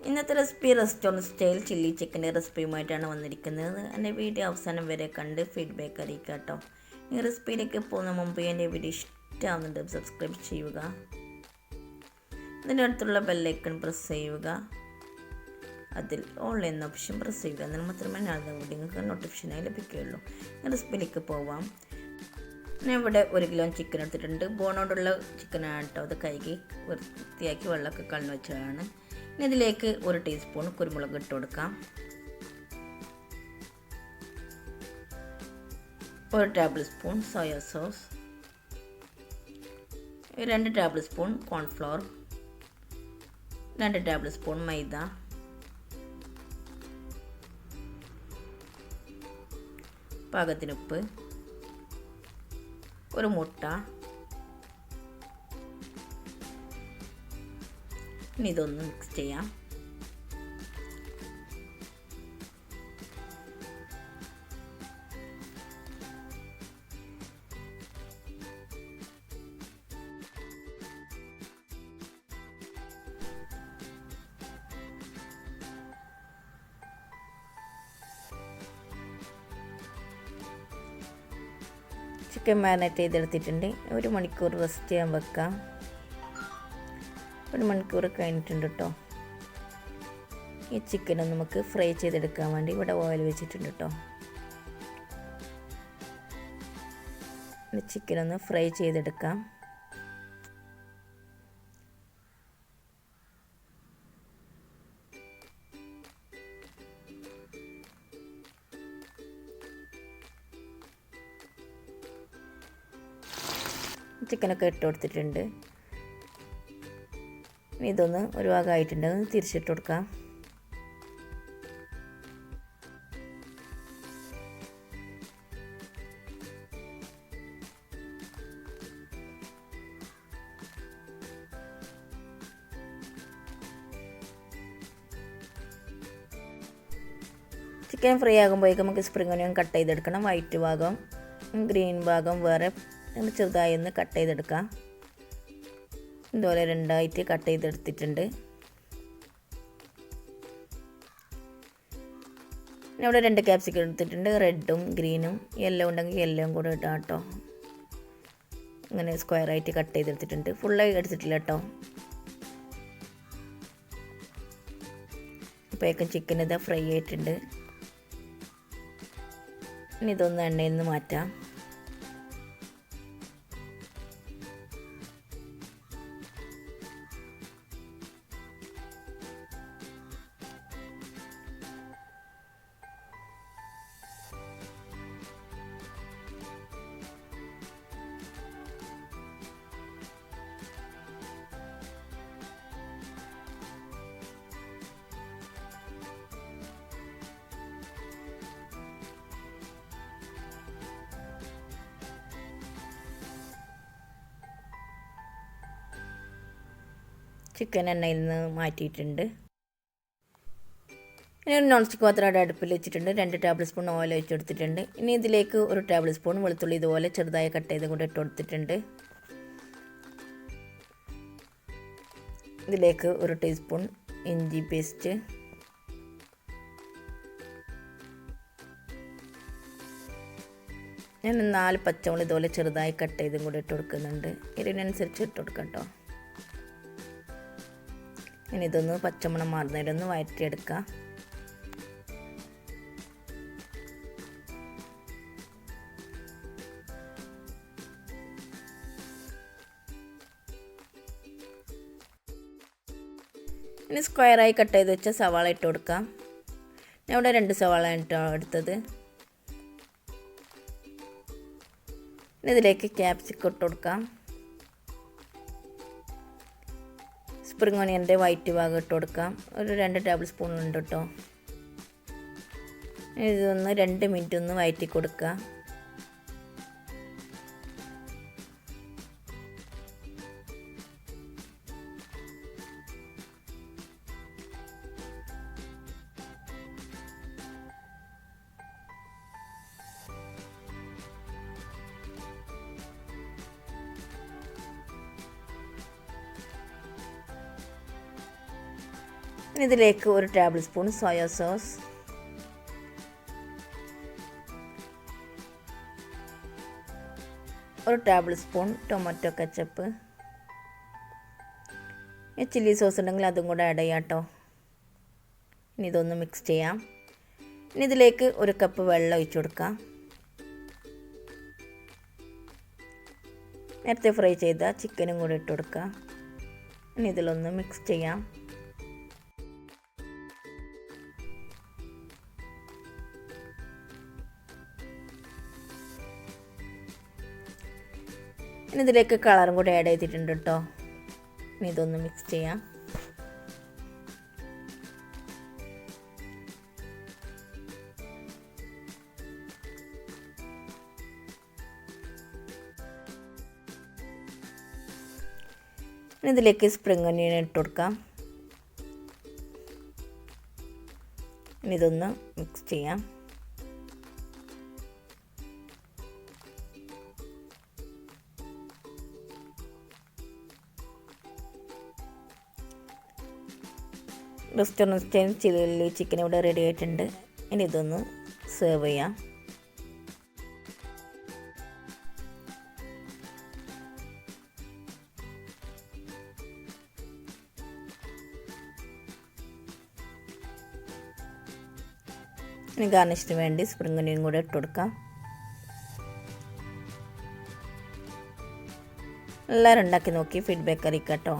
ഇന്നത്തെ recipe restaurant style chilli ചിക്കൻ്റെ റെസിപ്പിയുമായിട്ടാണ് വന്നിരിക്കുന്നത്. എൻ്റെ വീഡിയോ അവസാനം വരെ കണ്ട് ഫീഡ്ബാക്ക് അറിയിക്കുക കേട്ടോ. ഈ റെസിപ്പിയിലേക്ക് പോകുന്ന മുമ്പ് എൻ്റെ വീഡിയോ ഇഷ്ടമാവുന്നുണ്ട് സബ്സ്ക്രൈബ് ചെയ്യുക. ഇതിൻ്റെ അടുത്തുള്ള ബെല്ലൈക്കൺ പ്രസ് ചെയ്യുക. അതിൽ ഓൾ എന്ന ഓപ്ഷൻ പ്രസ് ചെയ്യുക. എന്നാൽ മാത്രമേ ഞാൻ നിങ്ങൾക്ക് നോട്ടിഫിക്കേഷനായി ലഭിക്കുകയുള്ളൂ. ഈ റെസിപ്പിയിലേക്ക് പോവാം. ഞാൻ ഇവിടെ 1 കിലോ ചിക്കൻ എടുത്തിട്ടുണ്ട്. ബോണോടുള്ള ചിക്കനാണ് കേട്ടോ. അത് കഴുകി വൃത്തിയാക്കി വെള്ളമൊക്കെ കളഞ്ഞു വെച്ചതാണ്. ഇനി ഇതിലേക്ക് 1 ടീസ്പൂൺ കുരുമുളക് ഇട്ട് കൊടുക്കാം. 1 table spoon soya sauce, 2 table spoon cornflour, 2 table spoon maida, പാകത്തിന് ഉപ്പ്, 1 മുട്ട. ഇനി ഇതൊന്ന് മിക്സ് ചെയ്യാം. ചിക്കൻ മാരിനേറ്റ് ചെയ്തെടുത്തിട്ടുണ്ട്. 1 മണിക്കൂർ റെസ്റ്റ് ചെയ്യാൻ വെക്കാം. 1 മണിക്കൂർ കഴിഞ്ഞിട്ടുണ്ട് കേട്ടോ. ഈ ചിക്കനും നമുക്ക് ഫ്രൈ ചെയ്തെടുക്കാൻ വേണ്ടി ഇവിടെ ഓയിൽ വെച്ചിട്ടുണ്ട് കേട്ടോ. ചിക്കനൊന്ന് ഫ്രൈ ചെയ്തെടുക്കാം. ചിക്കനൊക്കെ ഇട്ട് കൊടുത്തിട്ടുണ്ട്. ഇനി ഇതൊന്ന് ഒരു ഭാഗമായിട്ടുണ്ട്, തിരിച്ചിട്ട് കൊടുക്കാം. ചിക്കൻ ഫ്രൈ ആകുമ്പോഴേക്കും നമുക്ക് സ്പ്രിംഗ് ഓണിയൻ കട്ട് ചെയ്തെടുക്കണം. വൈറ്റ് ഭാഗം ഗ്രീൻ ഭാഗം വേറെ ചെറുതായി ഒന്ന് കട്ട് ചെയ്തെടുക്കാം. ഇതുപോലെ 2 ആയിട്ട് കട്ട് ചെയ്തെടുത്തിട്ടുണ്ട്. ഇവിടെ 2 ക്യാപ്സിക്കം എടുത്തിട്ടുണ്ട്. റെഡും ഗ്രീനും യെല്ലോ ഉണ്ടെങ്കിൽ യെല്ലോയും കൂടെ ഇടാം കേട്ടോ. ഇങ്ങനെ സ്ക്വയറായിട്ട് കട്ട് ചെയ്തെടുത്തിട്ടുണ്ട്. ഫുള്ളായി എടുത്തിട്ടില്ല കേട്ടോ. ഇപ്പോഴേക്കും ചിക്കൻ ഇതാ ഫ്രൈ ആയിട്ടുണ്ട്. ഇനി ഇതൊന്ന് എണ്ണയിൽ നിന്ന് മാറ്റാം. ചിക്കൻ എണ്ണയിൽ നിന്ന് മാറ്റിയിട്ടുണ്ട്. ഇനി നോൺ സ്റ്റിക്ക് പാത്രം അടുപ്പിൽ വെച്ചിട്ടുണ്ട്. 2 ടേബിൾ സ്പൂൺ ഓയിൽ ഒഴിച്ചെടുത്തിട്ടുണ്ട്. ഇനി ഇതിലേക്ക് 1 ടേബിൾ സ്പൂൺ വെളുത്തുള്ളി ഇതുപോലെ ചെറുതായി കട്ട് ചെയ്ത് കൂടെ ഇട്ട് കൊടുത്തിട്ടുണ്ട്. ഇതിലേക്ക് 1 ടീസ്പൂൺ ഇഞ്ചി പേസ്റ്റ്, ഞാൻ 4 പച്ചമുളക് ഇതുപോലെ ചെറുതായി കട്ട് ചെയ്തും കൂടെ ഇട്ട് കൊടുക്കുന്നുണ്ട്. എരിവിനനുസരിച്ച് ഇട്ട് കൊടുക്കാം കേട്ടോ. ഇനി ഇതൊന്ന് പച്ചമണം മാറുന്നതിലൊന്ന് വഴറ്റിയെടുക്കാം. ഇനി സ്ക്വയറായി കട്ട് ചെയ്ത് വെച്ച സവാള ഇട്ട് കൊടുക്കാം. ഞാൻ ഇവിടെ 2 സവാള എടുത്തത്. ഇനി ഇതിലേക്ക് ക്യാപ്സിക്കം ഇട്ട് കൊടുക്കാം. സ്പ്രിംഗ് ഓണിയൻ്റെ വൈറ്റ് ഭാഗം ഇട്ട് കൊടുക്കാം. ഒരു 2 ടേബിൾ സ്പൂൺ ഉണ്ട് കേട്ടോ. ഇതൊന്ന് 2 മിനിറ്റ് ഒന്ന് വഴറ്റി കൊടുക്കുക. ഇനി ഇതിലേക്ക് 1 table spoon soya sauce, 1 table spoon tomato ketchup, chilli sauce ഉണ്ടെങ്കിൽ അതും കൂടെ ആഡ് ചെയ്യാം കേട്ടോ. ഇനി ഇതൊന്ന് മിക്സ് ചെയ്യാം. ഇനി ഇതിലേക്ക് 1 കപ്പ് വെള്ളം ഒഴിച്ചു കൊടുക്കാം. നേരത്തെ ഫ്രൈ ചെയ്ത ചിക്കനും കൂടി ഇട്ട് കൊടുക്കുക. ഇനി ഇതിലൊന്ന് മിക്സ് ചെയ്യാം. ഇനി ഇതിലേക്ക് കളറും കൂടി ആഡ് ചെയ്തിട്ടുണ്ട് കേട്ടോ. ഇനി ഇതൊന്ന് മിക്സ് ചെയ്യാം. ഇനി ഇതിലേക്ക് സ്പ്രിംഗ് ഒനിയൻ ഇട്ട് കൊടുക്കാം. ഇനി ഇതൊന്ന് മിക്സ് ചെയ്യാം. റെസ്റ്റോറൻറ്റ് സ്റ്റൈൽ ചില്ലി ചിക്കൻ ഇവിടെ റെഡി ആയിട്ടുണ്ട്. ഇനി ഇതൊന്ന് സെർവ് ചെയ്യാം. ഇനി ഗാർണിഷിന് വേണ്ടി സ്പ്രിംഗ് ഒനിയൻ കൂടെ ഇട്ട് കൊടുക്കാം. എല്ലാവരും ഉണ്ടാക്കി നോക്കി ഫീഡ്ബാക്ക് അറിയിക്കാം കേട്ടോ.